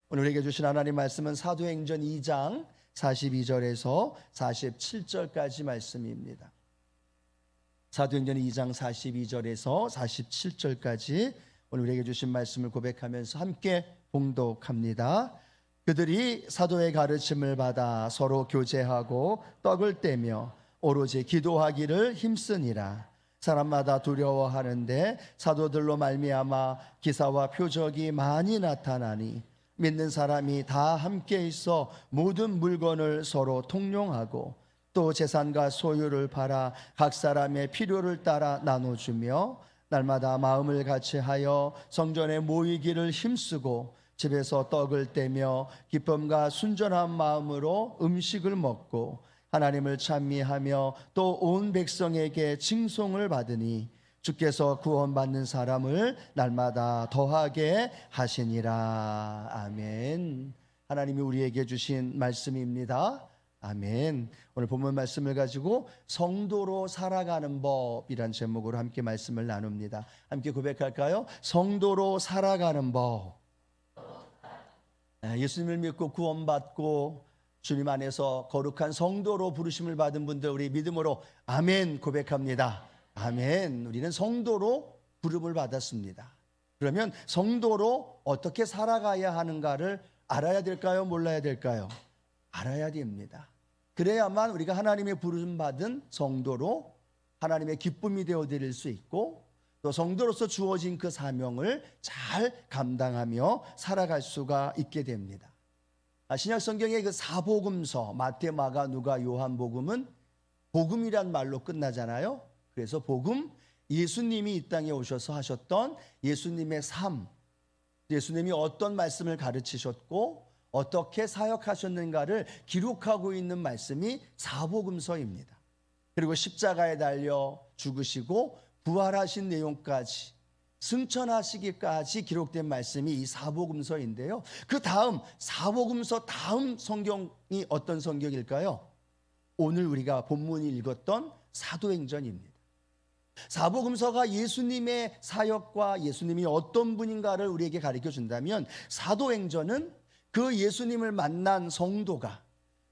오늘 우리에게 주신 하나님 말씀은 사도행전 2장 42절에서 47절까지 말씀입니다. 사도행전 2장 42절에서 47절까지 오늘 우리에게 주신 말씀을 고백하면서 함께 봉독합니다. 그들이 사도의 가르침을 받아 서로 교제하고 떡을 떼며 오로지 기도하기를 힘쓰니라. 사람마다 두려워하는데 사도들로 말미암아 기사와 표적이 많이 나타나니 믿는 사람이 다 함께 있어 모든 물건을 서로 통용하고 또 재산과 소유를 팔아 각 사람의 필요를 따라 나눠주며 날마다 마음을 같이하여 성전에 모이기를 힘쓰고 집에서 떡을 떼며 기쁨과 순전한 마음으로 음식을 먹고 하나님을 찬미하며 또 온 백성에게 칭송을 받으니 주께서 구원받는 사람을 날마다 더하게 하시니라. 아멘. 하나님이 우리에게 주신 말씀입니다. 아멘. 오늘 본문 말씀을 가지고 성도로 살아가는 법이란 제목으로 함께 말씀을 나눕니다. 함께 고백할까요? 성도로 살아가는 법. 예수님을 믿고 구원받고 주님 안에서 거룩한 성도로 부르심을 받은 분들, 우리 믿음으로 아멘 고백합니다. 아멘. 우리는 성도로 부름을 받았습니다. 그러면 성도로 어떻게 살아가야 하는가를 알아야 될까요? 몰라야 될까요? 알아야 됩니다. 그래야만 우리가 하나님의 부름 받은 성도로 하나님의 기쁨이 되어드릴 수 있고 또 성도로서 주어진 그 사명을 잘 감당하며 살아갈 수가 있게 됩니다. 신약 성경의 그 사복음서 마태, 마가, 누가, 요한복음은 복음이란 말로 끝나잖아요. 그래서 복음, 예수님이 이 땅에 오셔서 하셨던 예수님의 삶, 예수님이 어떤 말씀을 가르치셨고 어떻게 사역하셨는가를 기록하고 있는 말씀이 사복음서입니다. 그리고 십자가에 달려 죽으시고 부활하신 내용까지 승천하시기까지 기록된 말씀이 이 사복음서인데요. 그 다음 사복음서 다음 성경이 어떤 성경일까요? 오늘 우리가 본문이 읽었던 사도행전입니다. 사복음서가 예수님의 사역과 예수님이 어떤 분인가를 우리에게 가르쳐 준다면 사도행전은 그 예수님을 만난 성도가,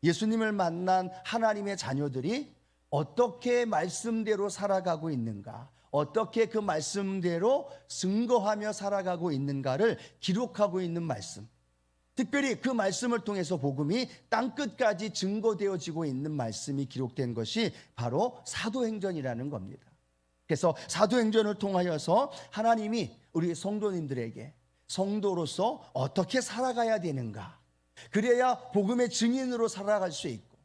예수님을 만난 하나님의 자녀들이 어떻게 말씀대로 살아가고 있는가, 어떻게 그 말씀대로 증거하며 살아가고 있는가를 기록하고 있는 말씀, 특별히 그 말씀을 통해서 복음이 땅끝까지 증거되어지고 있는 말씀이 기록된 것이 바로 사도행전이라는 겁니다. 그래서 사도행전을 통하여서 하나님이 우리 성도님들에게 성도로서 어떻게 살아가야 되는가, 그래야 복음의 증인으로 살아갈 수 있고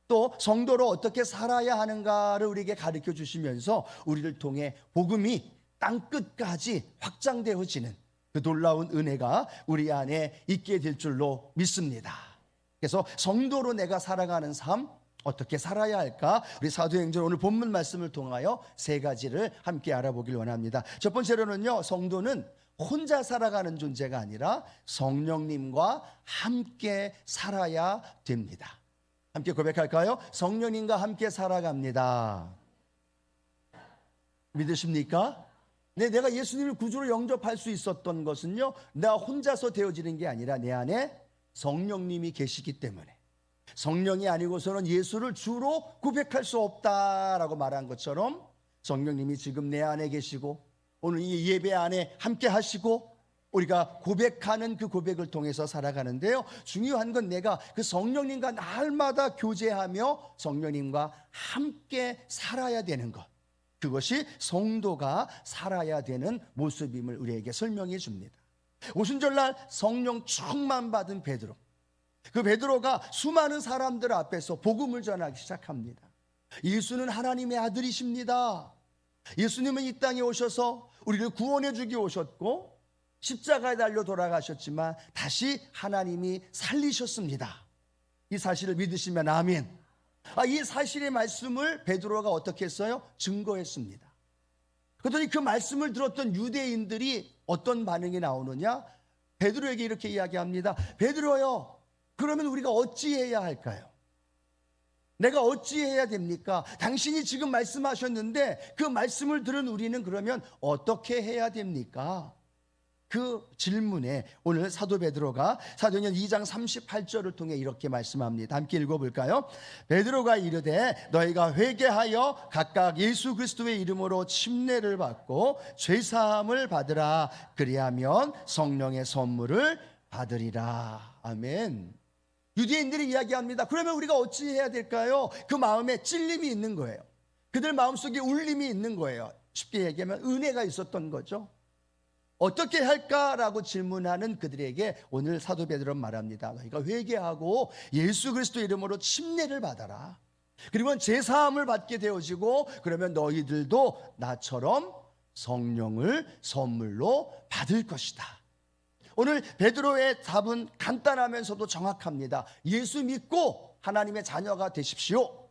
또 성도로 어떻게 살아야 하는가를 우리에게 가르쳐 주시면서 우리를 통해 복음이 땅끝까지 확장되어지는 그 놀라운 은혜가 우리 안에 있게 될 줄로 믿습니다. 그래서 성도로 내가 살아가는 삶 어떻게 살아야 할까? 우리 사도행전 오늘 본문 말씀을 통하여 세 가지를 함께 알아보길 원합니다. 첫 번째로는요, 성도는 혼자 살아가는 존재가 아니라 성령님과 함께 살아야 됩니다. 함께 고백할까요? 성령님과 함께 살아갑니다. 믿으십니까? 네, 내가 예수님을 구주로 영접할 수 있었던 것은요, 나 혼자서 되어지는 게 아니라 내 안에 성령님이 계시기 때문에, 성령이 아니고서는 예수를 주로 고백할 수 없다라고 말한 것처럼 성령님이 지금 내 안에 계시고 오늘 이 예배 안에 함께 하시고 우리가 고백하는 그 고백을 통해서 살아가는데요, 중요한 건 내가 그 성령님과 날마다 교제하며 성령님과 함께 살아야 되는 것, 그것이 성도가 살아야 되는 모습임을 우리에게 설명해 줍니다. 오순절날 성령 충만 받은 베드로, 그 베드로가 수많은 사람들 앞에서 복음을 전하기 시작합니다. 예수는 하나님의 아들이십니다. 예수님은 이 땅에 오셔서 우리를 구원해 주기 오셨고 십자가에 달려 돌아가셨지만 다시 하나님이 살리셨습니다. 이 사실을 믿으시면 아멘. 이 사실의 말씀을 베드로가 어떻게 했어요? 증거했습니다. 그랬더니 그 말씀을 들었던 유대인들이 어떤 반응이 나오느냐? 베드로에게 이렇게 이야기합니다. 베드로요, 그러면 우리가 어찌해야 할까요? 내가 어찌해야 됩니까? 당신이 지금 말씀하셨는데 그 말씀을 들은 우리는 그러면 어떻게 해야 됩니까? 그 질문에 오늘 사도 베드로가 사도행전 2장 38절을 통해 이렇게 말씀합니다. 함께 읽어볼까요? 베드로가 이르되 너희가 회개하여 각각 예수 그리스도의 이름으로 침례를 받고 죄사함을 받으라. 그리하면 성령의 선물을 받으리라. 아멘. 유대인들이 이야기합니다. 그러면 우리가 어찌 해야 될까요? 그 마음에 찔림이 있는 거예요. 그들 마음속에 울림이 있는 거예요. 쉽게 얘기하면 은혜가 있었던 거죠. 어떻게 할까라고 질문하는 그들에게 오늘 사도 베드로는 말합니다. 너희가 회개하고 예수 그리스도 이름으로 침례를 받아라. 그리고 제사함을 받게 되어지고 그러면 너희들도 나처럼 성령을 선물로 받을 것이다. 오늘 베드로의 답은 간단하면서도 정확합니다. 예수 믿고 하나님의 자녀가 되십시오.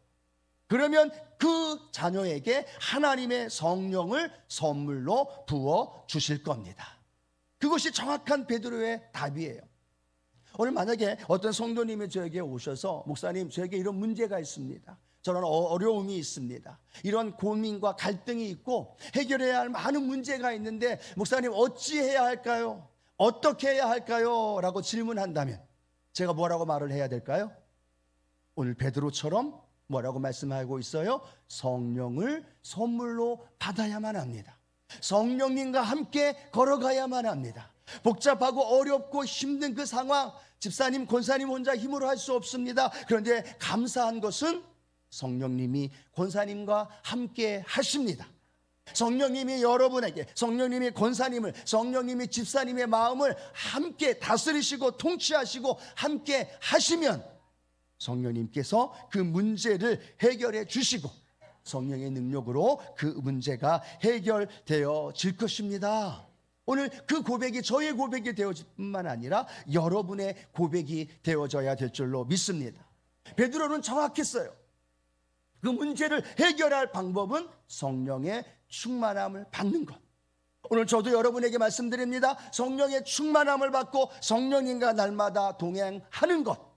그러면 그 자녀에게 하나님의 성령을 선물로 부어 주실 겁니다. 그것이 정확한 베드로의 답이에요. 오늘 만약에 어떤 성도님이 저에게 오셔서 목사님 저에게 이런 문제가 있습니다. 저런 어려움이 있습니다. 이런 고민과 갈등이 있고 해결해야 할 많은 문제가 있는데 목사님 어찌해야 할까요? 어떻게 해야 할까요? 라고 질문한다면 제가 뭐라고 말을 해야 될까요? 오늘 베드로처럼 뭐라고 말씀하고 있어요? 성령을 선물로 받아야만 합니다. 성령님과 함께 걸어가야만 합니다. 복잡하고 어렵고 힘든 그 상황 집사님, 권사님 혼자 힘으로 할 수 없습니다. 그런데 감사한 것은 성령님이 권사님과 함께 하십니다. 성령님이 여러분에게, 성령님이 권사님을, 성령님이 집사님의 마음을 함께 다스리시고 통치하시고 함께 하시면 성령님께서 그 문제를 해결해 주시고 성령의 능력으로 그 문제가 해결되어질 것입니다. 오늘 그 고백이 저의 고백이 되어질 뿐만 아니라 여러분의 고백이 되어져야 될 줄로 믿습니다. 베드로는 정확했어요. 그 문제를 해결할 방법은 성령의 충만함을 받는 것. 오늘 저도 여러분에게 말씀드립니다. 성령의 충만함을 받고 성령님과 날마다 동행하는 것.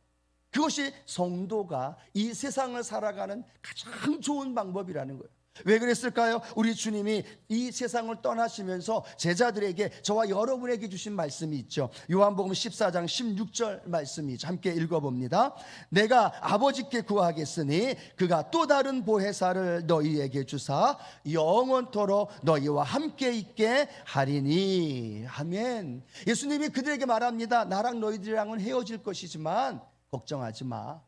그것이 성도가 이 세상을 살아가는 가장 좋은 방법이라는 거예요. 왜 그랬을까요? 우리 주님이 이 세상을 떠나시면서 제자들에게, 저와 여러분에게 주신 말씀이 있죠. 요한복음 14장 16절 말씀이 함께 읽어봅니다. 내가 아버지께 구하겠으니 그가 또 다른 보혜사를 너희에게 주사 영원토록 너희와 함께 있게 하리니. 아멘. 예수님이 그들에게 말합니다. 나랑 너희들이랑은 헤어질 것이지만 걱정하지 마.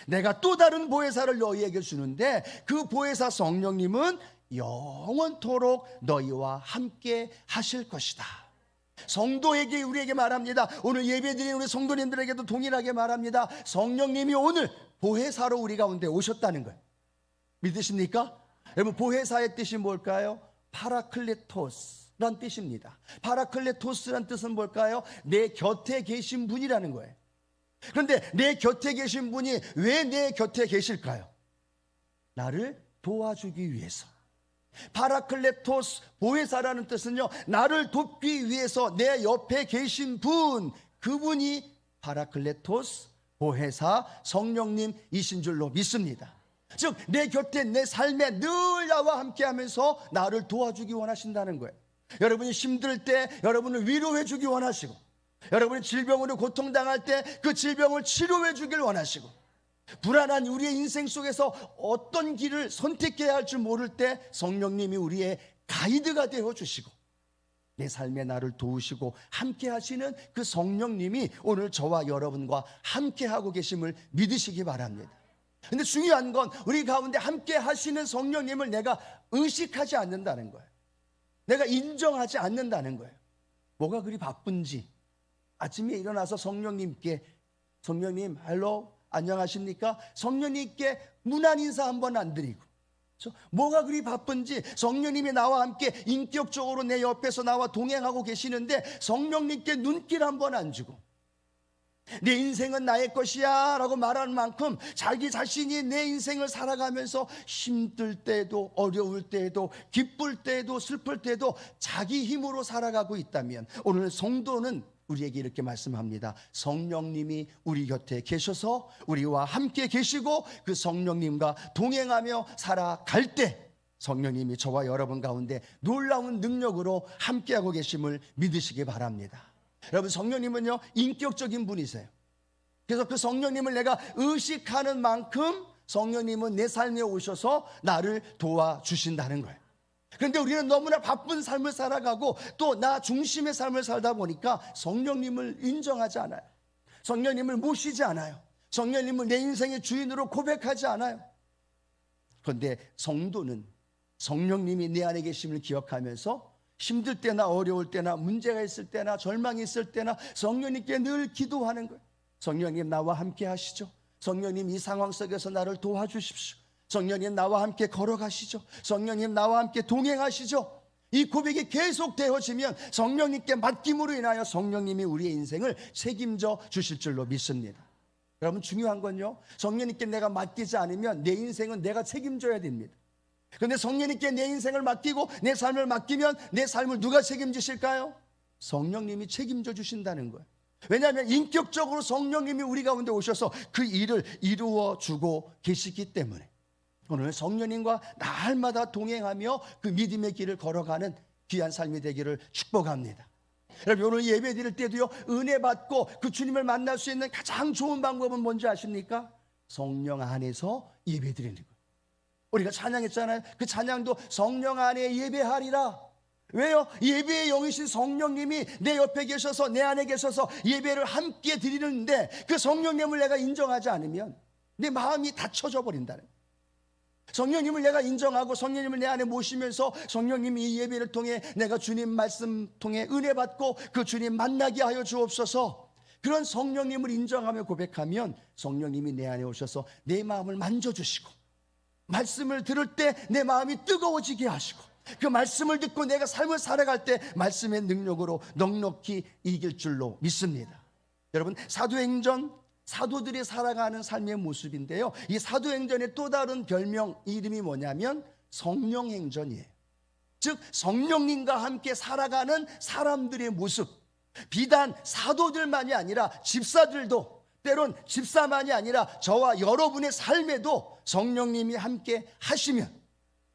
내가 또 다른 보혜사를 너희에게 주는데 그 보혜사 성령님은 영원토록 너희와 함께 하실 것이다. 성도에게, 우리에게 말합니다. 오늘 예배드린 우리 성도님들에게도 동일하게 말합니다. 성령님이 오늘 보혜사로 우리 가운데 오셨다는 거예요. 믿으십니까? 여러분, 보혜사의 뜻이 뭘까요? 파라클레토스란 뜻입니다. 파라클레토스란 뜻은 뭘까요? 내 곁에 계신 분이라는 거예요. 그런데 내 곁에 계신 분이 왜 내 곁에 계실까요? 나를 도와주기 위해서. 파라클레토스, 보혜사라는 뜻은요, 나를 돕기 위해서 내 옆에 계신 분, 그분이 파라클레토스, 보혜사, 성령님이신 줄로 믿습니다. 즉 내 곁에, 내 삶에 늘 나와 함께 하면서 나를 도와주기 원하신다는 거예요. 여러분이 힘들 때 여러분을 위로해 주기 원하시고, 여러분이 질병으로 고통당할 때 그 질병을 치료해 주길 원하시고, 불안한 우리의 인생 속에서 어떤 길을 선택해야 할 줄 모를 때 성령님이 우리의 가이드가 되어 주시고 내 삶에 나를 도우시고 함께 하시는 그 성령님이 오늘 저와 여러분과 함께 하고 계심을 믿으시기 바랍니다. 근데 중요한 건 우리 가운데 함께 하시는 성령님을 내가 의식하지 않는다는 거예요. 내가 인정하지 않는다는 거예요. 뭐가 그리 바쁜지 아침에 일어나서 성령님께, 성령님 헬로 안녕하십니까? 성령님께 문안 인사 한번 안 드리고, 뭐가 그리 바쁜지 성령님이 나와 함께 인격적으로 내 옆에서 나와 동행하고 계시는데 성령님께 눈길 한번 안 주고, 내 인생은 나의 것이야 라고 말하는 만큼 자기 자신이 내 인생을 살아가면서 힘들 때도 어려울 때도 기쁠 때도 슬플 때도 자기 힘으로 살아가고 있다면 오늘 성도는 우리에게 이렇게 말씀합니다. 성령님이 우리 곁에 계셔서 우리와 함께 계시고 그 성령님과 동행하며 살아갈 때 성령님이 저와 여러분 가운데 놀라운 능력으로 함께하고 계심을 믿으시기 바랍니다. 여러분, 성령님은요 인격적인 분이세요. 그래서 그 성령님을 내가 의식하는 만큼 성령님은 내 삶에 오셔서 나를 도와주신다는 거예요. 그런데 우리는 너무나 바쁜 삶을 살아가고 또 나 중심의 삶을 살다 보니까 성령님을 인정하지 않아요. 성령님을 모시지 않아요. 성령님을 내 인생의 주인으로 고백하지 않아요. 그런데 성도는 성령님이 내 안에 계심을 기억하면서 힘들 때나 어려울 때나 문제가 있을 때나 절망이 있을 때나 성령님께 늘 기도하는 거예요. 성령님, 나와 함께 하시죠. 성령님, 이 상황 속에서 나를 도와주십시오. 성령님, 나와 함께 걸어가시죠. 성령님, 나와 함께 동행하시죠. 이 고백이 계속 되어지면 성령님께 맡김으로 인하여 성령님이 우리의 인생을 책임져 주실 줄로 믿습니다. 여러분, 중요한 건요, 성령님께 내가 맡기지 않으면 내 인생은 내가 책임져야 됩니다. 그런데 성령님께 내 인생을 맡기고 내 삶을 맡기면 내 삶을 누가 책임지실까요? 성령님이 책임져 주신다는 거예요. 왜냐하면 인격적으로 성령님이 우리 가운데 오셔서 그 일을 이루어 주고 계시기 때문에 오늘 성령님과 날마다 동행하며 그 믿음의 길을 걸어가는 귀한 삶이 되기를 축복합니다. 여러분, 오늘 예배 드릴 때도요, 은혜 받고 그 주님을 만날 수 있는 가장 좋은 방법은 뭔지 아십니까? 성령 안에서 예배 드리는 거예요. 우리가 찬양했잖아요. 그 찬양도 성령 안에 예배하리라. 왜요? 예배의 영이신 성령님이 내 옆에 계셔서 내 안에 계셔서 예배를 함께 드리는데 그 성령님을 내가 인정하지 않으면 내 마음이 닫혀져 버린다는 거예요. 성령님을 내가 인정하고 성령님을 내 안에 모시면서 성령님이 이 예배를 통해 내가 주님 말씀 통해 은혜 받고 그 주님 만나게 하여 주옵소서. 그런 성령님을 인정하며 고백하면 성령님이 내 안에 오셔서 내 마음을 만져주시고 말씀을 들을 때 내 마음이 뜨거워지게 하시고 그 말씀을 듣고 내가 삶을 살아갈 때 말씀의 능력으로 넉넉히 이길 줄로 믿습니다. 여러분, 사도행전, 사도들이 살아가는 삶의 모습인데요, 이 사도행전의 또 다른 별명 이름이 뭐냐면 성령행전이에요. 즉 성령님과 함께 살아가는 사람들의 모습. 비단 사도들만이 아니라 집사들도, 때론 집사만이 아니라 저와 여러분의 삶에도 성령님이 함께 하시면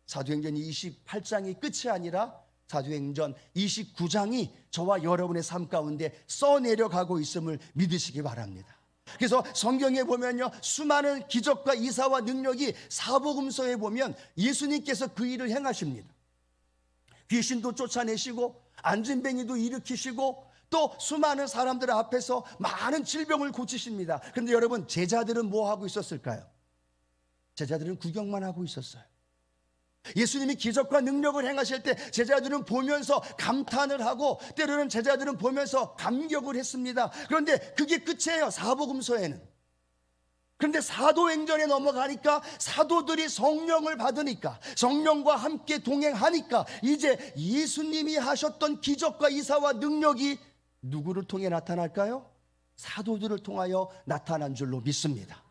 사도행전 28장이 끝이 아니라 사도행전 29장이 저와 여러분의 삶 가운데 써내려가고 있음을 믿으시기 바랍니다. 그래서 성경에 보면요, 수많은 기적과 이사와 능력이 사복음서에 보면 예수님께서 그 일을 행하십니다. 귀신도 쫓아내시고 안진뱅이도 일으키시고 또 수많은 사람들 앞에서 많은 질병을 고치십니다. 그런데 여러분, 제자들은 뭐 하고 있었을까요? 제자들은 구경만 하고 있었어요. 예수님이 기적과 능력을 행하실 때 제자들은 보면서 감탄을 하고 때로는 제자들은 보면서 감격을 했습니다. 그런데 그게 끝이에요, 사복음서에는. 그런데 사도행전에 넘어가니까 사도들이 성령을 받으니까, 성령과 함께 동행하니까 이제 예수님이 하셨던 기적과 이사와 능력이 누구를 통해 나타날까요? 사도들을 통하여 나타난 줄로 믿습니다.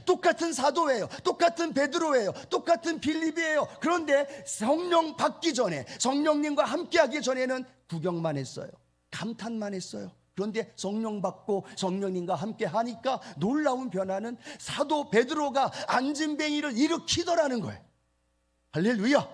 똑같은 사도예요. 똑같은 베드로예요. 똑같은 빌립이에요. 그런데 성령 받기 전에, 성령님과 함께하기 전에는 구경만 했어요. 감탄만 했어요. 그런데 성령 받고 성령님과 함께 하니까 놀라운 변화는 사도 베드로가 안진뱅이를 일으키더라는 거예요. 할렐루야.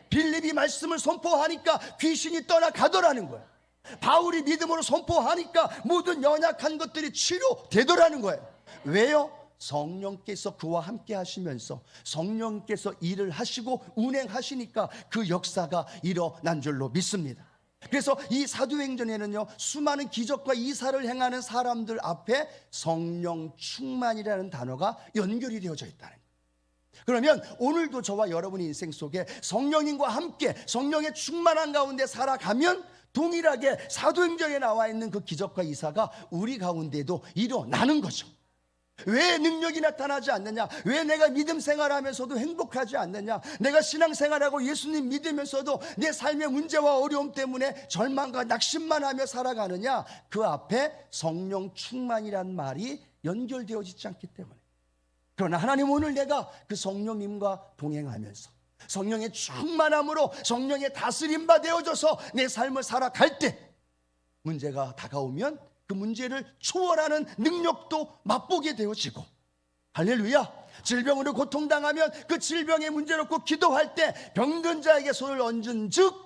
빌립이 말씀을 선포하니까 귀신이 떠나가더라는 거예요. 바울이 믿음으로 선포하니까 모든 연약한 것들이 치료되더라는 거예요. 왜요? 성령께서 그와 함께 하시면서 성령께서 일을 하시고 운행하시니까 그 역사가 일어난 줄로 믿습니다. 그래서 이 사도행전에는요, 수많은 기적과 이사를 행하는 사람들 앞에 성령 충만이라는 단어가 연결이 되어져 있다는 거예요. 그러면 오늘도 저와 여러분의 인생 속에 성령님과 함께 성령의 충만한 가운데 살아가면 동일하게 사도행전에 나와 있는 그 기적과 이사가 우리 가운데도 일어나는 거죠. 왜 능력이 나타나지 않느냐? 왜 내가 믿음 생활하면서도 행복하지 않느냐? 내가 신앙생활하고 예수님 믿으면서도 내 삶의 문제와 어려움 때문에 절망과 낙심만 하며 살아가느냐? 그 앞에 성령 충만이란 말이 연결되어지지 않기 때문에. 그러나 하나님, 오늘 내가 그 성령님과 동행하면서 성령의 충만함으로 성령의 다스림바 되어져서 내 삶을 살아갈 때 문제가 다가오면 그 문제를 초월하는 능력도 맛보게 되어지고 할렐루야. 질병으로 고통당하면 그 질병의 문제 놓고 기도할 때 병든 자에게 손을 얹은 즉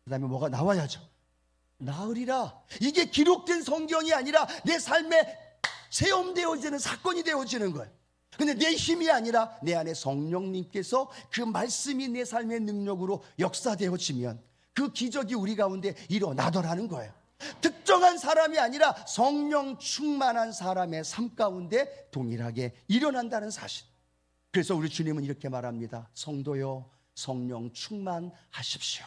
그 다음에 뭐가 나와야죠. 나으리라. 이게 기록된 성경이 아니라 내 삶에 체험되어지는 사건이 되어지는 거예요. 근데 내 힘이 아니라 내 안에 성령님께서 그 말씀이 내 삶의 능력으로 역사되어지면 그 기적이 우리 가운데 일어나더라는 거예요. 특정한 사람이 아니라 성령 충만한 사람의 삶 가운데 동일하게 일어난다는 사실. 그래서 우리 주님은 이렇게 말합니다. 성도요, 성령 충만하십시오.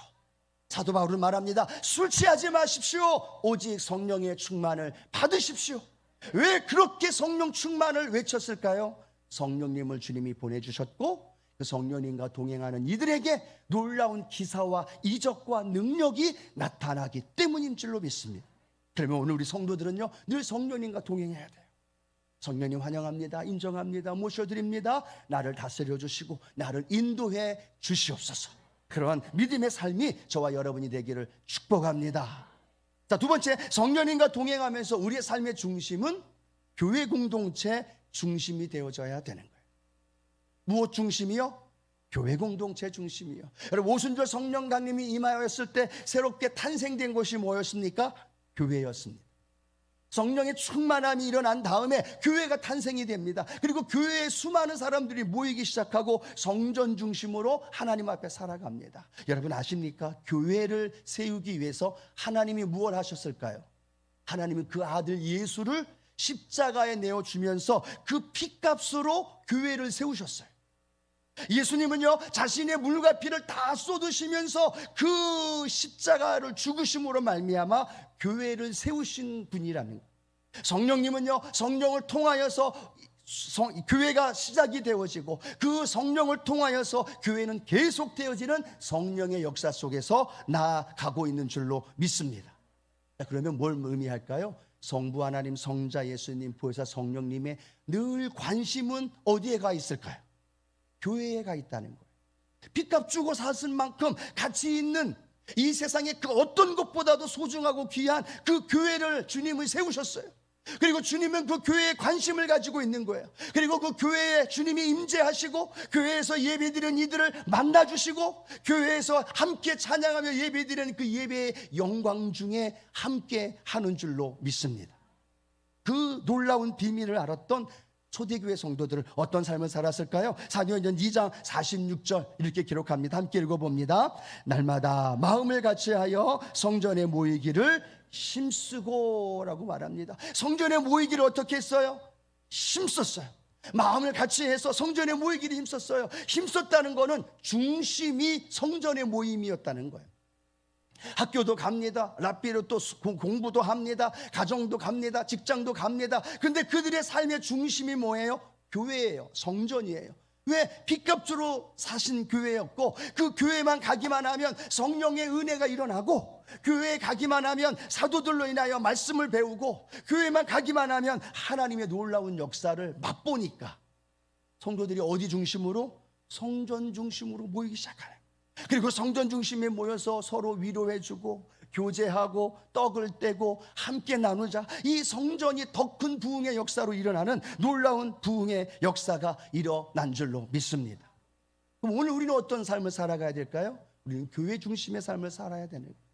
사도 바울은 말합니다. 술 취하지 마십시오. 오직 성령의 충만을 받으십시오. 왜 그렇게 성령 충만을 외쳤을까요? 성령님을 주님이 보내주셨고 그 성령님과 동행하는 이들에게 놀라운 기사와 이적과 능력이 나타나기 때문인 줄로 믿습니다. 그러면 오늘 우리 성도들은요, 늘 성령님과 동행해야 돼요. 성령님 환영합니다. 인정합니다. 모셔드립니다. 나를 다스려 주시고 나를 인도해 주시옵소서. 그러한 믿음의 삶이 저와 여러분이 되기를 축복합니다. 자, 두 번째, 성령님과 동행하면서 우리의 삶의 중심은 교회 공동체 중심이 되어져야 되는 거예요. 무엇 중심이요? 교회 공동체 중심이요. 여러분, 오순절 성령 강림이 임하였을 때 새롭게 탄생된 곳이 뭐였습니까? 교회였습니다. 성령의 충만함이 일어난 다음에 교회가 탄생이 됩니다. 그리고 교회에 수많은 사람들이 모이기 시작하고 성전 중심으로 하나님 앞에 살아갑니다. 여러분 아십니까? 교회를 세우기 위해서 하나님이 무엇을 하셨을까요? 하나님은 그 아들 예수를 십자가에 내어주면서 그 피값으로 교회를 세우셨어요. 예수님은요, 자신의 물과 피를 다 쏟으시면서 그 십자가를 죽으심으로 말미암아 교회를 세우신 분이라는 거예요. 성령님은요, 성령을 통하여서 교회가 시작이 되어지고 그 성령을 통하여서 교회는 계속되어지는 성령의 역사 속에서 나아가고 있는 줄로 믿습니다. 자, 그러면 뭘 의미할까요? 성부 하나님, 성자 예수님, 보혜사 성령님의 늘 관심은 어디에 가 있을까요? 교회에 가 있다는 거예요. 핏값 주고 사신 만큼 가치 있는 이 세상의 그 어떤 것보다도 소중하고 귀한 그 교회를 주님이 세우셨어요. 그리고 주님은 그 교회에 관심을 가지고 있는 거예요. 그리고 그 교회에 주님이 임재하시고 교회에서 예배드리는 이들을 만나주시고 교회에서 함께 찬양하며 예배드리는 그 예배의 영광 중에 함께 하는 줄로 믿습니다. 그 놀라운 비밀을 알았던 초대교회 성도들은 어떤 삶을 살았을까요? 사도행전 2장 46절 이렇게 기록합니다. 함께 읽어봅니다. 날마다 마음을 같이하여 성전에 모이기를 힘쓰고 라고 말합니다. 성전에 모이기를 어떻게 했어요? 힘썼어요. 마음을 같이 해서 성전에 모이기를 힘썼어요. 힘썼다는 것은 중심이 성전의 모임이었다는 거예요. 학교도 갑니다. 랍비로 또 공부도 합니다. 가정도 갑니다. 직장도 갑니다. 근데 그들의 삶의 중심이 뭐예요? 교회예요. 성전이에요. 왜? 핏값으로 사신 교회였고 그 교회만 가기만 하면 성령의 은혜가 일어나고 교회에 가기만 하면 사도들로 인하여 말씀을 배우고 교회만 가기만 하면 하나님의 놀라운 역사를 맛보니까 성도들이 어디 중심으로? 성전 중심으로 모이기 시작하는. 그리고 성전 중심에 모여서 서로 위로해주고 교제하고 떡을 떼고 함께 나누자. 이 성전이 더 큰 부흥의 역사로 일어나는 놀라운 부흥의 역사가 일어난 줄로 믿습니다. 그럼 오늘 우리는 어떤 삶을 살아가야 될까요? 우리는 교회 중심의 삶을 살아야 되는 거예요.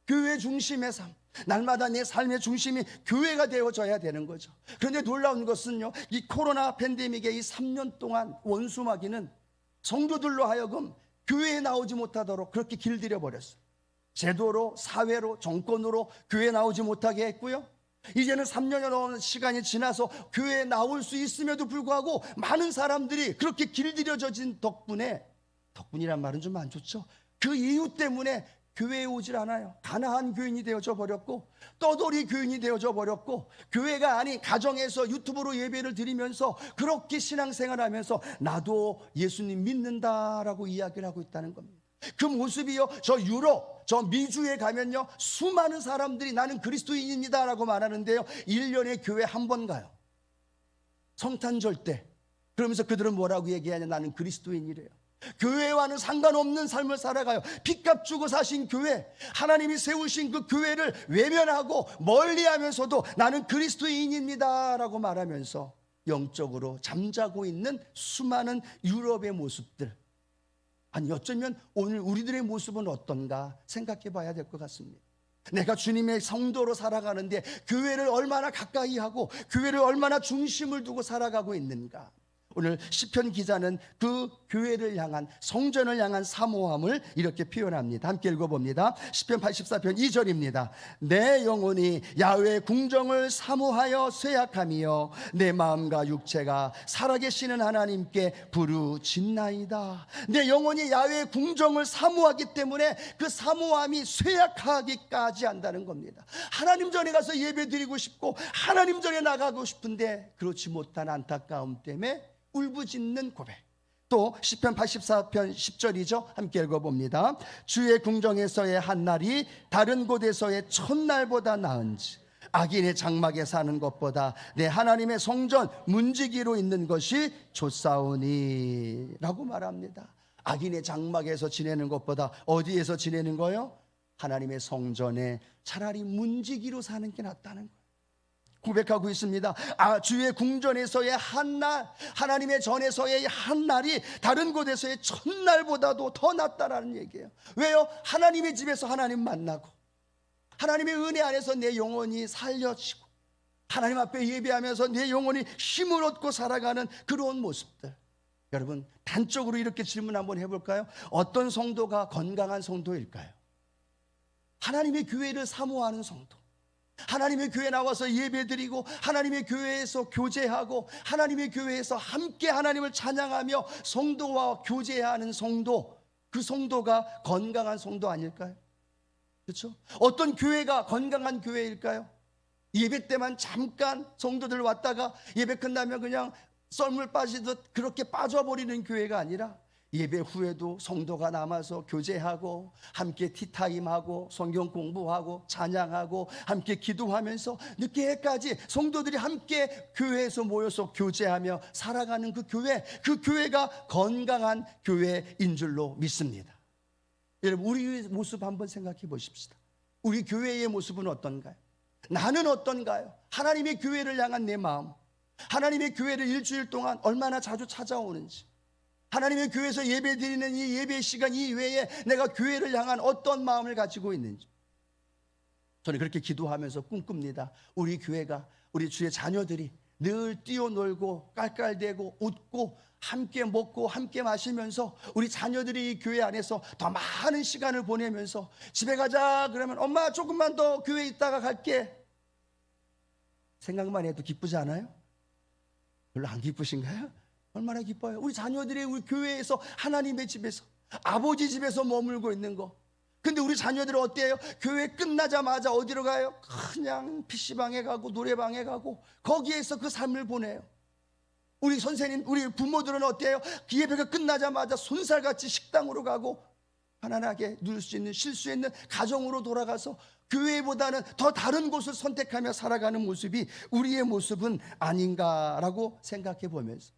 교회 중심의 삶, 날마다 내 삶의 중심이 교회가 되어져야 되는 거죠. 그런데 놀라운 것은요, 이 코로나 팬데믹의 이 3년 동안 원수마귀는 성도들로 하여금 교회에 나오지 못하도록 그렇게 길들여 버렸어요. 제도로, 사회로, 정권으로 교회에 나오지 못하게 했고요. 이제는 3년여 넘은 시간이 지나서 교회에 나올 수 있음에도 불구하고 많은 사람들이 그렇게 길들여진 덕분에, 덕분이란 말은 좀 안 좋죠. 그 이유 때문에 교회에 오질 않아요. 가나안 교인이 되어져 버렸고 떠돌이 교인이 되어져 버렸고 교회가 아닌 가정에서 유튜브로 예배를 드리면서 그렇게 신앙생활하면서 나도 예수님 믿는다라고 이야기를 하고 있다는 겁니다. 그 모습이요, 저 유럽, 저 미주에 가면요 수많은 사람들이 나는 그리스도인입니다 라고 말하는데요 1년에 교회 한 번 가요. 성탄절 때. 그러면서 그들은 뭐라고 얘기하냐? 나는 그리스도인이래요. 교회와는 상관없는 삶을 살아가요. 핏값 주고 사신 교회, 하나님이 세우신 그 교회를 외면하고 멀리하면서도 나는 그리스도인입니다 라고 말하면서 영적으로 잠자고 있는 수많은 유럽의 모습들, 아니 어쩌면 오늘 우리들의 모습은 어떤가 생각해 봐야 될 것 같습니다. 내가 주님의 성도로 살아가는데 교회를 얼마나 가까이 하고 교회를 얼마나 중심을 두고 살아가고 있는가. 오늘 시편 기자는 그 교회를 향한, 성전을 향한 사모함을 이렇게 표현합니다. 함께 읽어봅니다. 시편 84편 2절입니다. 내 영혼이 야훼의 궁정을 사모하여 쇠약하며 내 마음과 육체가 살아계시는 하나님께 부르짖나이다. 내 영혼이 야훼의 궁정을 사모하기 때문에 그 사모함이 쇠약하기까지 한다는 겁니다. 하나님 전에 가서 예배드리고 싶고 하나님 전에 나가고 싶은데 그렇지 못한 안타까움 때문에 울부짖는 고백. 또 시편 84편 10절이죠. 함께 읽어봅니다. 주의 궁정에서의 한 날이 다른 곳에서의 첫날보다 나은지, 악인의 장막에 사는 것보다 내 하나님의 성전 문지기로 있는 것이 좋사오니 라고 말합니다. 악인의 장막에서 지내는 것보다 어디에서 지내는 거요? 하나님의 성전에 차라리 문지기로 사는 게 낫다는 거예요. 고백하고 있습니다. 주의 궁전에서의 한날, 하나님의 전에서의 한날이 다른 곳에서의 첫날보다도 더 낫다라는 얘기예요. 왜요? 하나님의 집에서 하나님 만나고 하나님의 은혜 안에서 내 영혼이 살려지고 하나님 앞에 예배하면서 내 영혼이 힘을 얻고 살아가는 그런 모습들. 여러분, 단적으로 이렇게 질문 한번 해볼까요? 어떤 성도가 건강한 성도일까요? 하나님의 교회를 사모하는 성도, 하나님의 교회에 나와서 예배드리고 하나님의 교회에서 교제하고 하나님의 교회에서 함께 하나님을 찬양하며 성도와 교제하는 성도, 그 성도가 건강한 성도 아닐까요? 그렇죠? 어떤 교회가 건강한 교회일까요? 예배 때만 잠깐 성도들 왔다가 예배 끝나면 그냥 썰물 빠지듯 그렇게 빠져버리는 교회가 아니라 예배 후에도 성도가 남아서 교제하고 함께 티타임하고 성경 공부하고 찬양하고 함께 기도하면서 늦게까지 성도들이 함께 교회에서 모여서 교제하며 살아가는 그 교회가 건강한 교회인 줄로 믿습니다. 여러분, 우리 모습 한번 생각해 보십시다. 우리 교회의 모습은 어떤가요? 나는 어떤가요? 하나님의 교회를 향한 내 마음, 하나님의 교회를 일주일 동안 얼마나 자주 찾아오는지, 하나님의 교회에서 예배드리는 이 예배 시간 이외에 내가 교회를 향한 어떤 마음을 가지고 있는지, 저는 그렇게 기도하면서 꿈꿉니다. 우리 교회가, 우리 주의 자녀들이 늘 뛰어놀고 깔깔대고 웃고 함께 먹고 함께 마시면서 우리 자녀들이 이 교회 안에서 더 많은 시간을 보내면서 집에 가자 그러면 엄마 조금만 더 교회에 있다가 갈게, 생각만 해도 기쁘지 않아요? 별로 안 기쁘신가요? 얼마나 기뻐요. 우리 자녀들이 우리 교회에서 하나님의 집에서 아버지 집에서 머물고 있는 거. 근데 우리 자녀들은 어때요? 교회 끝나자마자 어디로 가요? 그냥 PC방에 가고 노래방에 가고 거기에서 그 삶을 보내요. 우리 선생님, 우리 부모들은 어때요? 예배가 끝나자마자 손살같이 식당으로 가고 편안하게 누릴 수 있는, 쉴 수 있는 가정으로 돌아가서 교회보다는 더 다른 곳을 선택하며 살아가는 모습이 우리의 모습은 아닌가라고 생각해 보면서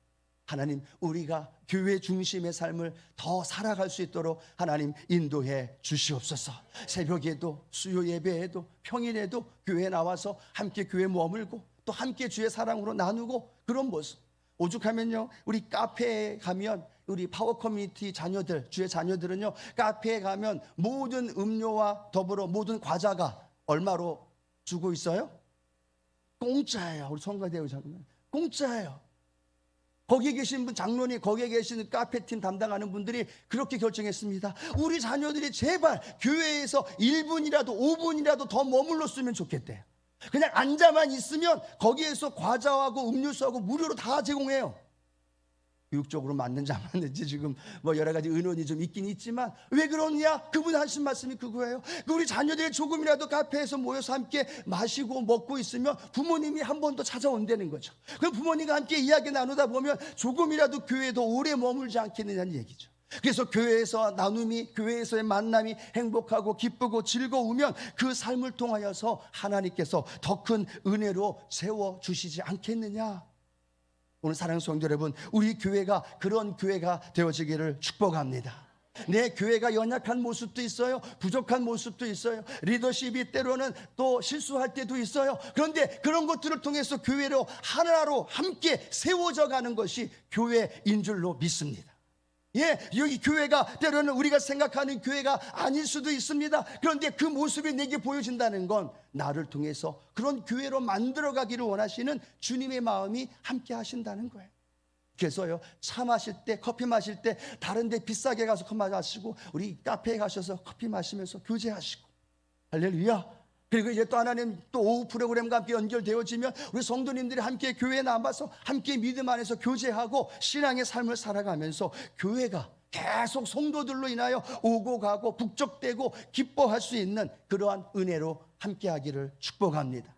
하나님, 우리가 교회 중심의 삶을 더 살아갈 수 있도록 하나님 인도해 주시옵소서. 새벽에도 수요 예배에도 평일에도 교회에 나와서 함께 교회에 머물고 또 함께 주의 사랑으로 나누고 그런 모습. 오죽하면요, 우리 카페에 가면 우리 파워 커뮤니티 자녀들, 주의 자녀들은요, 카페에 가면 모든 음료와 더불어 모든 과자가 얼마로 주고 있어요? 공짜예요. 우리 성가대우 장로님, 공짜예요. 거기에 계신 분, 장로님, 거기에 계신 카페팀 담당하는 분들이 그렇게 결정했습니다. 우리 자녀들이 제발 교회에서 1분이라도 5분이라도 더 머물렀으면 좋겠대요. 그냥 앉아만 있으면 거기에서 과자하고 음료수하고 무료로 다 제공해요. 교육적으로 맞는지 안 맞는지 지금 뭐 여러 가지 의논이 좀 있긴 있지만 왜 그러냐? 그분 하신 말씀이 그거예요. 우리 자녀들이 조금이라도 카페에서 모여서 함께 마시고 먹고 있으면 부모님이 한 번 더 찾아온다는 거죠. 그럼 부모님과 함께 이야기 나누다 보면 조금이라도 교회에 더 오래 머물지 않겠느냐는 얘기죠. 그래서 교회에서 나눔이, 교회에서의 만남이 행복하고 기쁘고 즐거우면 그 삶을 통하여서 하나님께서 더 큰 은혜로 세워주시지 않겠느냐. 오늘 사랑하는 성도 여러분, 우리 교회가 그런 교회가 되어지기를 축복합니다. 내 교회가 연약한 모습도 있어요. 부족한 모습도 있어요. 리더십이 때로는 또 실수할 때도 있어요. 그런데 그런 것들을 통해서 교회로 하나로 함께 세워져 가는 것이 교회인 줄로 믿습니다. 예, 여기 교회가 때로는 우리가 생각하는 교회가 아닐 수도 있습니다. 그런데 그 모습이 내게 보여진다는 건 나를 통해서 그런 교회로 만들어가기를 원하시는 주님의 마음이 함께 하신다는 거예요. 그래서요, 차 마실 때, 커피 마실 때 다른 데 비싸게 가서 커피 마시고 우리 카페에 가셔서 커피 마시면서 교제하시고, 할렐루야. 그리고 이제 또 하나님 또 오후 프로그램과 함께 연결되어지면 우리 성도님들이 함께 교회에 남아서 함께 믿음 안에서 교제하고 신앙의 삶을 살아가면서 교회가 계속 성도들로 인하여 오고 가고 북적대고 기뻐할 수 있는 그러한 은혜로 함께하기를 축복합니다.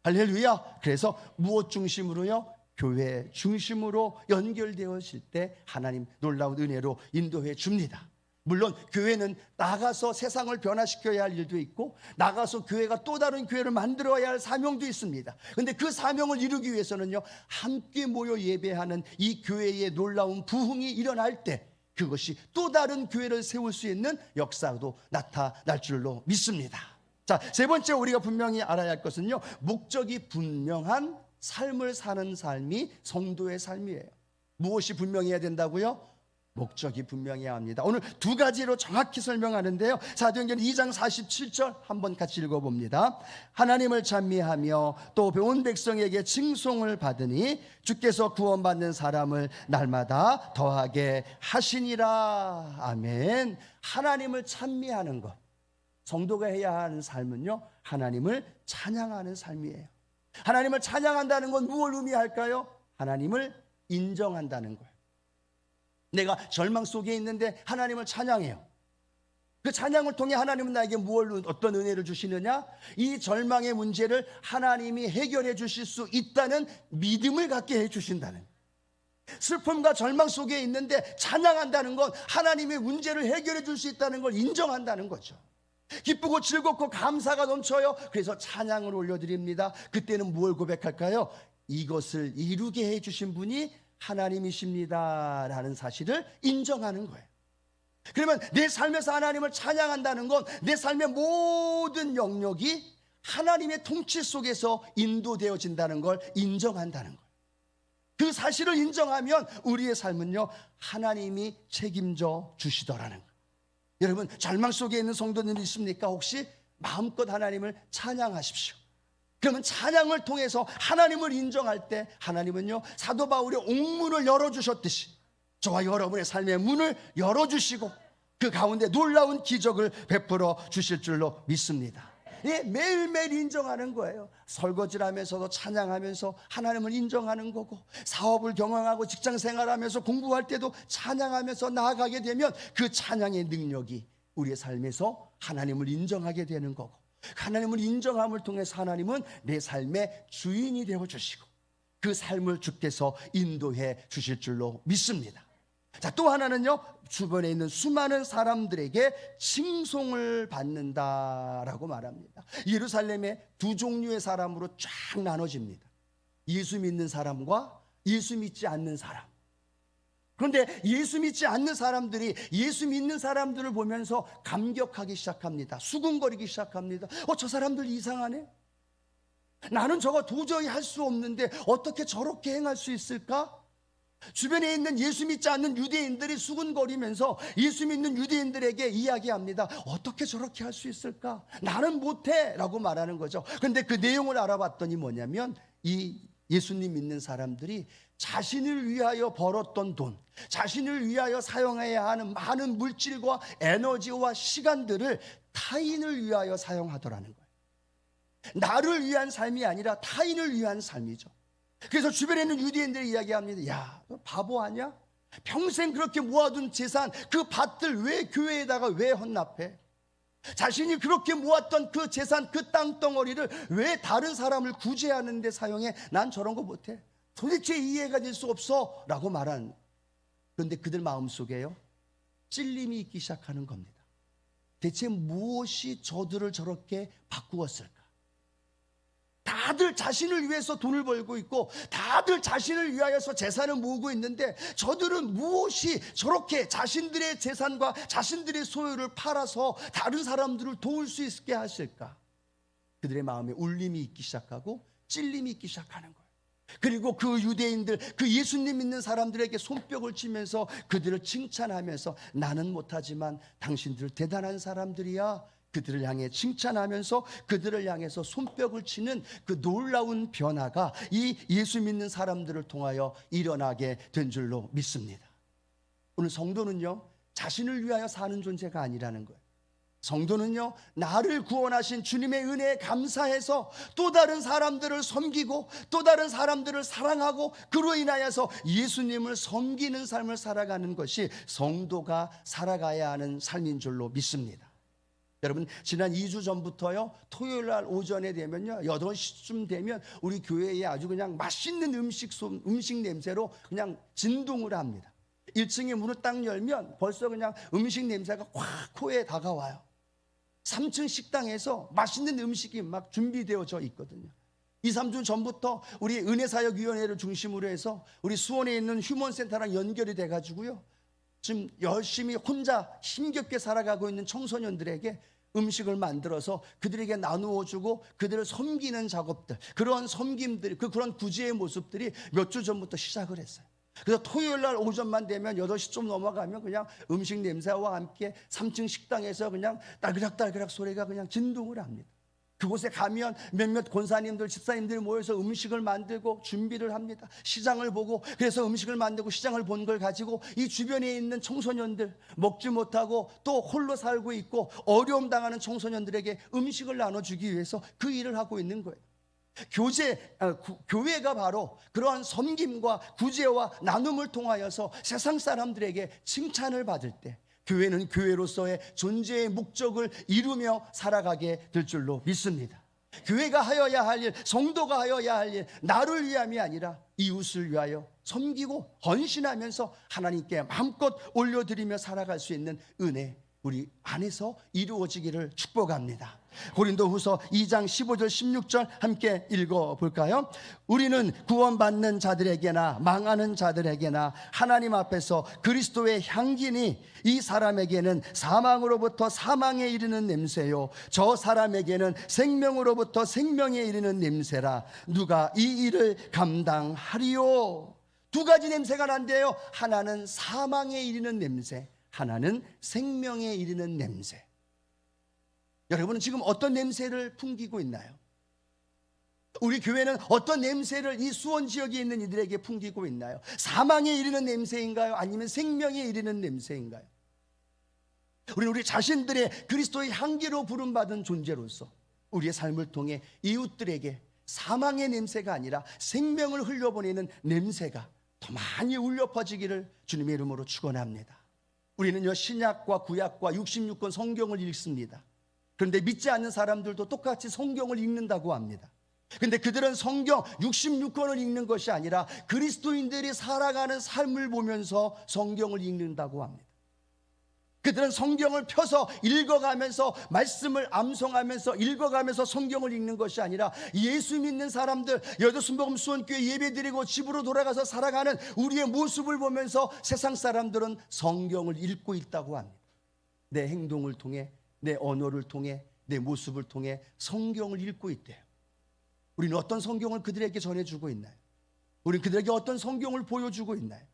할렐루야. 그래서 무엇 중심으로요? 교회 중심으로 연결되어질 때 하나님 놀라운 은혜로 인도해 줍니다. 물론 교회는 나가서 세상을 변화시켜야 할 일도 있고 나가서 교회가 또 다른 교회를 만들어야 할 사명도 있습니다. 그런데 그 사명을 이루기 위해서는요, 함께 모여 예배하는 이 교회의 놀라운 부흥이 일어날 때 그것이 또 다른 교회를 세울 수 있는 역사도 나타날 줄로 믿습니다. 자, 세 번째 우리가 분명히 알아야 할 것은요, 목적이 분명한 삶을 사는 삶이 성도의 삶이에요. 무엇이 분명해야 된다고요? 목적이 분명해야 합니다. 오늘 두 가지로 정확히 설명하는데요, 사도행전 2장 47절 한번 같이 읽어봅니다. 하나님을 찬미하며 또 온 백성에게 칭송을 받으니 주께서 구원받는 사람을 날마다 더하게 하시니라. 아멘. 하나님을 찬미하는 것, 성도가 해야 하는 삶은요, 하나님을 찬양하는 삶이에요. 하나님을 찬양한다는 건 무엇을 의미할까요? 하나님을 인정한다는 거예요. 내가 절망 속에 있는데 하나님을 찬양해요. 그 찬양을 통해 하나님은 나에게 어떤 은혜를 주시느냐? 이 절망의 문제를 하나님이 해결해 주실 수 있다는 믿음을 갖게 해 주신다는, 슬픔과 절망 속에 있는데 찬양한다는 건 하나님의 문제를 해결해 줄 수 있다는 걸 인정한다는 거죠. 기쁘고 즐겁고 감사가 넘쳐요. 그래서 찬양을 올려드립니다. 그때는 뭘 고백할까요? 이것을 이루게 해주신 분이 하나님이십니다 라는 사실을 인정하는 거예요. 그러면 내 삶에서 하나님을 찬양한다는 건 내 삶의 모든 영역이 하나님의 통치 속에서 인도되어진다는 걸 인정한다는 거예요. 그 사실을 인정하면 우리의 삶은요, 하나님이 책임져 주시더라는 거예요. 여러분, 절망 속에 있는 성도님이 있습니까? 혹시 마음껏 하나님을 찬양하십시오. 그러면 찬양을 통해서 하나님을 인정할 때 하나님은요, 사도 바울의 옥문을 열어주셨듯이 저와 여러분의 삶의 문을 열어주시고 그 가운데 놀라운 기적을 베풀어 주실 줄로 믿습니다. 예, 매일매일 인정하는 거예요. 설거지를 하면서도 찬양하면서 하나님을 인정하는 거고, 사업을 경영하고 직장 생활하면서 공부할 때도 찬양하면서 나아가게 되면 그 찬양의 능력이 우리의 삶에서 하나님을 인정하게 되는 거고, 하나님을 인정함을 통해서 하나님은 내 삶의 주인이 되어주시고 그 삶을 주께서 인도해 주실 줄로 믿습니다. 자, 또 하나는요, 주변에 있는 수많은 사람들에게 칭송을 받는다라고 말합니다. 예루살렘에 두 종류의 사람으로 쫙 나눠집니다. 예수 믿는 사람과 예수 믿지 않는 사람. 그런데 예수 믿지 않는 사람들이 예수 믿는 사람들을 보면서 감격하기 시작합니다. 수군거리기 시작합니다. 저 사람들 이상하네. 나는 저거 도저히 할 수 없는데 어떻게 저렇게 행할 수 있을까? 주변에 있는 예수 믿지 않는 유대인들이 수군거리면서 예수 믿는 유대인들에게 이야기합니다. 어떻게 저렇게 할 수 있을까? 나는 못해 라고 말하는 거죠. 그런데 그 내용을 알아봤더니 뭐냐면, 이 예수님 믿는 사람들이 자신을 위하여 벌었던 돈, 자신을 위하여 사용해야 하는 많은 물질과 에너지와 시간들을 타인을 위하여 사용하더라는 거예요. 나를 위한 삶이 아니라 타인을 위한 삶이죠. 그래서 주변에 있는 유대인들이 이야기합니다. 야, 너 바보 아니야? 평생 그렇게 모아둔 재산, 그 밭들 왜 교회에다가 왜 헌납해? 자신이 그렇게 모았던 그 재산, 그 땅덩어리를 왜 다른 사람을 구제하는 데 사용해? 난 저런 거 못해. 도대체 이해가 될 수 없어 라고 말한. 그런데 그들 마음속에요, 찔림이 있기 시작하는 겁니다. 대체 무엇이 저들을 저렇게 바꾸었을까? 다들 자신을 위해서 돈을 벌고 있고 다들 자신을 위하여서 재산을 모으고 있는데 저들은 무엇이 저렇게 자신들의 재산과 자신들의 소유를 팔아서 다른 사람들을 도울 수 있게 하실까? 그들의 마음에 울림이 있기 시작하고 찔림이 있기 시작하는 거예요. 그리고 그 유대인들, 그 예수님 믿는 사람들에게 손뼉을 치면서 그들을 칭찬하면서 나는 못하지만 당신들 대단한 사람들이야, 그들을 향해 칭찬하면서 그들을 향해서 손뼉을 치는 그 놀라운 변화가 이 예수 믿는 사람들을 통하여 일어나게 된 줄로 믿습니다. 오늘 성도는요, 자신을 위하여 사는 존재가 아니라는 거예요. 성도는요, 나를 구원하신 주님의 은혜에 감사해서 또 다른 사람들을 섬기고 또 다른 사람들을 사랑하고 그로 인하여서 예수님을 섬기는 삶을 살아가는 것이 성도가 살아가야 하는 삶인 줄로 믿습니다. 여러분, 지난 2주 전부터요, 토요일 날 오전에 되면요, 8시쯤 되면 우리 교회에 아주 그냥 맛있는 음식 냄새로 그냥 진동을 합니다. 1층에 문을 딱 열면 벌써 그냥 음식 냄새가 확 코에 다가와요. 3층 식당에서 맛있는 음식이 막 준비되어져 있거든요. 2, 3주 전부터 우리 은혜사역위원회를 중심으로 해서 우리 수원에 있는 휴먼센터랑 연결이 돼가지고요, 지금 열심히 혼자 힘겹게 살아가고 있는 청소년들에게 음식을 만들어서 그들에게 나누어 주고 그들을 섬기는 작업들, 그런 섬김들, 그런 구제의 모습들이 몇 주 전부터 시작을 했어요. 그래서 토요일 날 오전만 되면 8시 좀 넘어가면 그냥 음식 냄새와 함께 3층 식당에서 그냥 딸그락딸그락 소리가 그냥 진동을 합니다. 그곳에 가면 몇몇 권사님들, 집사님들이 모여서 음식을 만들고 준비를 합니다. 시장을 보고, 그래서 음식을 만들고 시장을 본 걸 가지고 이 주변에 있는 청소년들, 먹지 못하고 또 홀로 살고 있고 어려움 당하는 청소년들에게 음식을 나눠주기 위해서 그 일을 하고 있는 거예요. 교회가 바로 그러한 섬김과 구제와 나눔을 통하여서 세상 사람들에게 칭찬을 받을 때 교회는 교회로서의 존재의 목적을 이루며 살아가게 될 줄로 믿습니다. 교회가 하여야 할 일, 성도가 하여야 할 일, 나를 위함이 아니라 이웃을 위하여 섬기고 헌신하면서 하나님께 마음껏 올려드리며 살아갈 수 있는 은혜, 우리 안에서 이루어지기를 축복합니다. 고린도후서 2장 15절 16절 함께 읽어볼까요? 우리는 구원받는 자들에게나 망하는 자들에게나 하나님 앞에서 그리스도의 향기니 이 사람에게는 사망으로부터 사망에 이르는 냄새요 저 사람에게는 생명으로부터 생명에 이르는 냄새라. 누가 이 일을 감당하리요? 두 가지 냄새가 난대요. 하나는 사망에 이르는 냄새, 하나는 생명에 이르는 냄새. 여러분은 지금 어떤 냄새를 풍기고 있나요? 우리 교회는 어떤 냄새를 이 수원 지역에 있는 이들에게 풍기고 있나요? 사망에 이르는 냄새인가요? 아니면 생명에 이르는 냄새인가요? 우리 자신들의 그리스도의 향기로 부름받은 존재로서 우리의 삶을 통해 이웃들에게 사망의 냄새가 아니라 생명을 흘려보내는 냄새가 더 많이 울려 퍼지기를 주님의 이름으로 축원합니다. 우리는요, 신약과 구약과 66권 성경을 읽습니다. 그런데 믿지 않는 사람들도 똑같이 성경을 읽는다고 합니다. 근데 그들은 성경 66권을 읽는 것이 아니라 그리스도인들이 살아가는 삶을 보면서 성경을 읽는다고 합니다. 그들은 성경을 펴서 읽어가면서 말씀을 암송하면서 읽어가면서 성경을 읽는 것이 아니라 예수 믿는 사람들, 여도순복음 수원교회 예배드리고 집으로 돌아가서 살아가는 우리의 모습을 보면서 세상 사람들은 성경을 읽고 있다고 합니다. 내 행동을 통해, 내 언어를 통해, 내 모습을 통해 성경을 읽고 있대요. 우리는 어떤 성경을 그들에게 전해주고 있나요? 우리는 그들에게 어떤 성경을 보여주고 있나요?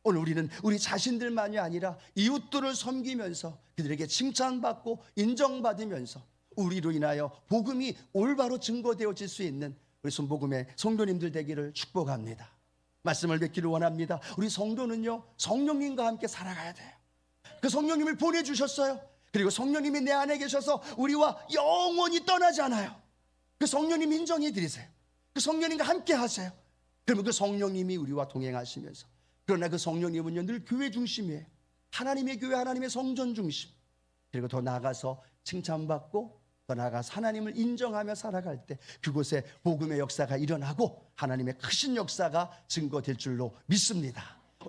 오늘 우리는 우리 자신들만이 아니라 이웃들을 섬기면서 그들에게 칭찬받고 인정받으면서 우리로 인하여 복음이 올바로 증거되어질 수 있는 우리 순복음의 성도님들 되기를 축복합니다. 말씀을 맺기를 원합니다. 우리 성도는요, 성령님과 함께 살아가야 돼요. 그 성령님을 보내주셨어요. 그리고 성령님이 내 안에 계셔서 우리와 영원히 떠나지 않아요. 그 성령님 인정해 드리세요. 그 성령님과 함께 하세요. 그러면 그 성령님이 우리와 동행하시면서, 그러나 그 성령님은요 늘 교회 중심이에요. 하나님의 교회, 하나님의 성전 중심. 그리고 더 나아가서 칭찬받고 더 나아가서 하나님을 인정하며 살아갈 때 그곳에 복음의 역사가 일어나고 하나님의 크신 역사가 증거될 줄로 믿습니다.